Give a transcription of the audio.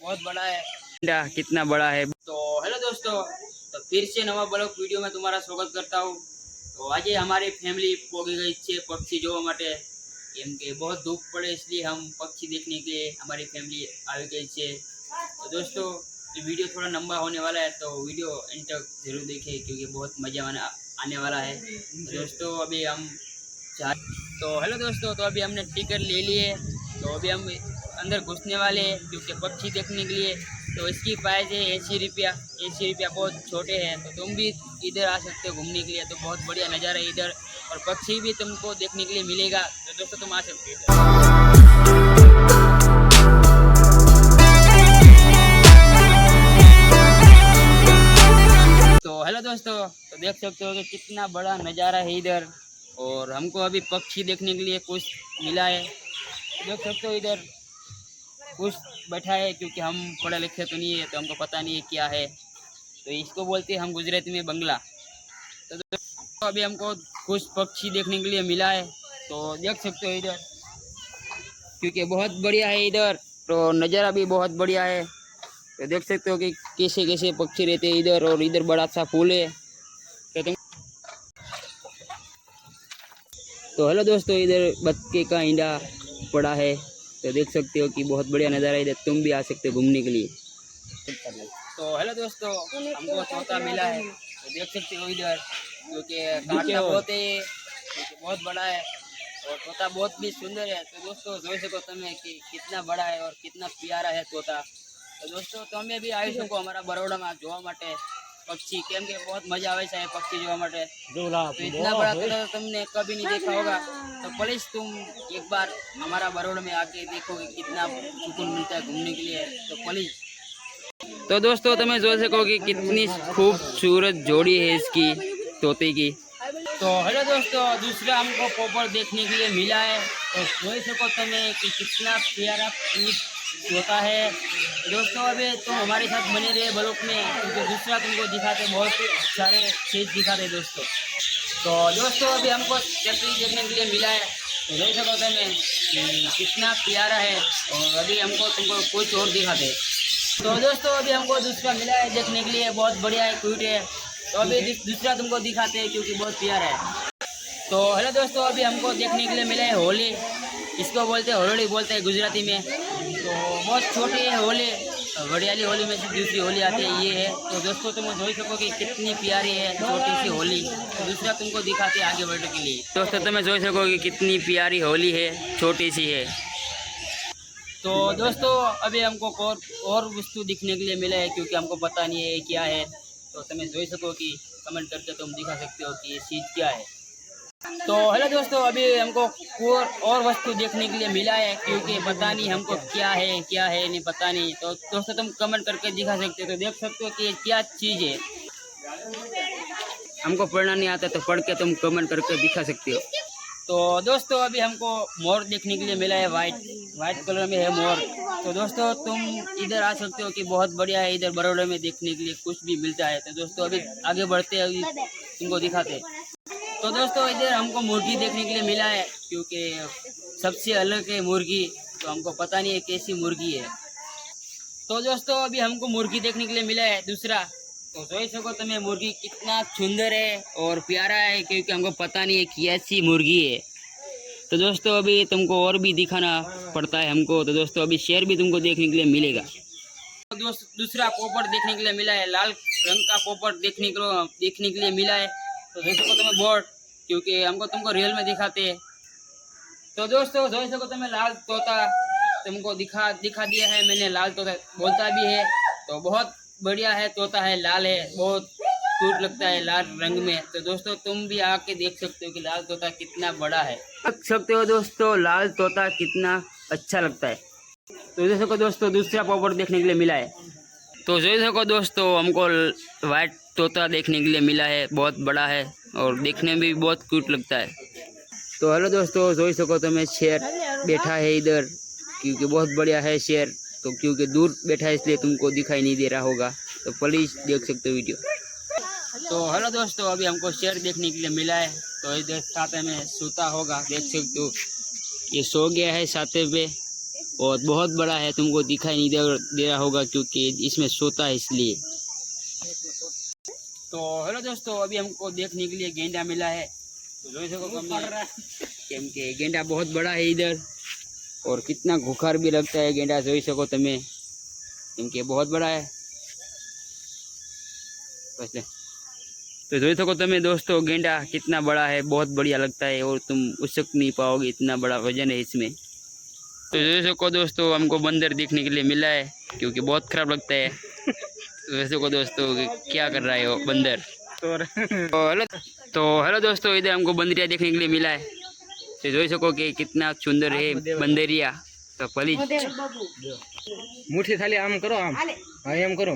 बहुत बड़ा है। कितना बड़ा है। तो हेलो दोस्तों, तो फिर से नवा ब्लॉग वीडियो में तुम्हारा स्वागत करता हूँ। तो आज हमारी फैमिली पोगी गई है पक्षी જોવા માટે, કેમ કે बहुत धूप पड़े इसलिए हम पक्षी देखने के लिए हमारी फैमिली आ गई है। तो दोस्तों ये वीडियो थोड़ा लंबा होने वाला है, तो वीडियो एंड तक जरूर देखें क्योंकि बहुत मजा आने वाला है। तो दोस्तों अभी हम तो हेलो दोस्तों, तो अभी हमने टिकट ले लिए, तो अभी हम अंदर घुसने वाले हैं क्योंकि पक्षी देखने के लिए। तो इसकी प्राइस है 80 रुपया। 80 रुपया बहुत छोटे हैं, तो तुम भी इधर आ सकते हो घूमने के लिए। तो बहुत बढ़िया नज़ारा है इधर और पक्षी भी तुमको देखने के लिए मिलेगा। तो दोस्तों तुम आ सकते हो। तो हेलो दोस्तों, तो देख सकते हो कि कितना बड़ा नज़ारा है इधर और हमको अभी पक्षी देखने के लिए कुछ मिला है। देख सकते हो इधर कुछ बैठा है क्योंकि हम पढ़े लिखे तो नहीं है, तो हमको पता नहीं है क्या है। तो इसको बोलते हैं हम गुजराती में बंगला। तो अभी हमको कुछ पक्षी देखने के लिए मिला है, तो देख सकते हो इधर क्योंकि बहुत बढ़िया है इधर, तो नज़ारा भी बहुत बढ़िया है। तो देख सकते हो कि कैसे कैसे पक्षी रहते हैं इधर, और इधर बड़ा सा फूल है। तो हेलो दोस्तों, इधर बत्ती का इंडा पड़ा है, तो देख सकते हो कि बहुत बढ़िया नज़ारा इधर, तुम भी आ सकते हो घूमने के लिए। तो हेलो दोस्तों, हमको तोता मिला है, तो देख सकते हो इधर क्योंकि कांटा बहुत है, बहुत बड़ा है और तोता बहुत भी सुंदर है। तो दोस्तों જોઈ શકો તમે कि कितना बड़ा है और कितना प्यारा है तोता। तो दोस्तों તમે भी આવી શકો અમારા બરોડામાં જોવા માટે पक्षी, केम के बहुत मजा आवे है पक्षी જોવા માટે। तो इतना बड़ा तोता तुमने कभी नहीं देखा होगा, तो प्लीज तुम एक बार हमारा बरोड़ा में आके देखो कि कितना सुकून मिलता है घूमने के लिए। तो प्लीज। तो दोस्तों તમે જોઈ શકો कि कितनी खूबसूरत जोड़ी है इसकी तोते की। तो हेलो दोस्तों, दूसरा हमको पोपट देखने के लिए मिला है, तो જોઈ શકો તમે कि कितना प्यारा तोता है। दोस्तों अभी तुम हमारे साथ बने रहे ब्लॉग में क्योंकि दूसरा तुमको दिखाते बहुत सारे चीज़ दिखाते दोस्तों। तो दोस्तों अभी हमको चटनी देखने के लिए मिला है, तो देख सको तुम्हें कितना प्यारा है और अभी हमको तुमको कुछ और दिखाते। तो दोस्तों अभी हमको दूसरा मिला है देखने के लिए, बहुत बढ़िया है, क्यूट है। तो अभी दूसरा तुमको दिखाते हैं क्योंकि बहुत प्यारा है। तो हेलो दोस्तों, अभी हमको देखने के लिए मिला है होली, इसको बोलते हैं होली बोलते हैं गुजराती में। तो बहुत छोटी है होली, वड़ियाली होली में से दूसरी होली आती है ये है। तो दोस्तों तुम જોઈ શકો कि कितनी प्यारी है छोटी सी होली। तो दूसरा तुमको दिखाते आगे बढ़ने के लिए। दोस्तों तुम જોઈ શકો कि कितनी प्यारी होली है, छोटी सी है। तो दोस्तों अभी हमको और वस्तु दिखने के लिए मिला है क्योंकि हमको पता नहीं है क्या है। तो तुम જોઈ શકો कि कमेंट करके तुम दिखा सकते हो कि ये चीज़ क्या है। तो हेलो दोस्तों, अभी हमको और वस्तु देखने के लिए मिला है क्योंकि पता नहीं हमको क्या है नहीं पता नहीं। तो दोस्तों तुम कमेंट करके दिखा सकते हो। तो देख सकते हो कि ये क्या चीज़ है, हमको पढ़ना नहीं आता, तो पढ़ के तुम कमेंट करके दिखा सकते हो। तो दोस्तों अभी हमको मोर देखने के लिए मिला है, वाइट कलर में है मोर। तो दोस्तों तुम इधर आ सकते हो कि बहुत बढ़िया है, इधर बड़ौदा में देखने के लिए कुछ भी मिलता है। तो दोस्तों अभी आगे बढ़ते अभी तुमको दिखाते। तो दोस्तों इधर हमको मुर्गी देखने के लिए मिला है क्योंकि सबसे अलग है मुर्गी, तो हमको पता नहीं है कैसी मुर्गी है। तो दोस्तों अभी हमको मुर्गी देखने के लिए मिला है दूसरा। तो જોઈ શકો તમે मुर्गी कितना सुंदर है और प्यारा है क्योंकि हमको पता नहीं है कैसी मुर्गी है। तो दोस्तों अभी तुमको और भी दिखाना पड़ता है हमको। तो दोस्तों अभी शेर भी तुमको देखने के लिए मिलेगा। तो दूसरा पोपट देखने के लिए मिला है, लाल रंग का पोपट देखने के लिए मिला है। तो જોઈ શકો તમે बोर्ड क्योंकि हमको तुमको रियल में दिखाते हैं। तो दोस्तों જોઈ શકો તમે लाल तोता तुमको दिखा दिया है मैंने, लाल तोता बोलता भी है। तो बहुत बढ़िया है तोता है, लाल है, बहुत क्यूट लगता है लाल रंग में। तो दोस्तों तुम भी आके देख सकते हो कि लाल तोता कितना बड़ा है, देख सकते हो दोस्तों लाल तोता कितना अच्छा लगता है। तो देख सको दोस्तों दूसरा पोपट देखने के लिए मिला है। तो જોઈ શકો दोस्तों हमको वाइट तोता देखने के लिए मिला है, बहुत बड़ा है और देखने में भी बहुत क्यूट लगता है। तो हेलो दोस्तों જોઈ શકો તમે शेर बैठा है इधर क्योंकि बहुत बढ़िया है शेर। तो क्योंकि दूर बैठा है इसलिए तुमको दिखाई नहीं दे रहा होगा, तो प्लीज देख सकते हो वीडियो। तो हेलो दोस्तों अभी हमको शेर देखने के लिए मिला है, तो इधर साथ में सोता होगा, देख सकते हो ये सो गया है साथे पे। और बहुत बड़ा है, तुमको दिखाई नहीं दे रहा होगा क्योंकि इसमें सोता है इसलिए। तो हेलो दोस्तों, अभी हमको देखने के लिए गेंडा मिला है। तो જોઈ શકો તમે કેમ કે गेंडा बहुत बड़ा है इधर और कितना घुखार भी लगता है गेंडा, જોઈ શકો તમે કેમ કે बहुत बड़ा है। तो જોઈ શકો તમે दोस्तों गेंडा कितना बड़ा है, बहुत बढ़िया लगता है और तुम उछक नहीं पाओगे, इतना बड़ा वजन है इसमें। तो જોઈ શકો दोस्तों हमको बंदर देखने के लिए मिला है क्योंकि बहुत खराब लगता है। तो જોઈ શકો दोस्तों क्या कर रहा है वो बंदर। तो हेलो दोस्तों, इधर हमको बंदरिया देखने के लिए मिला है। तो જોઈ શકો कि कितना सुंदर है बंदरिया। तो पली मुठी थाली आम करो, आम हाँ एम करो।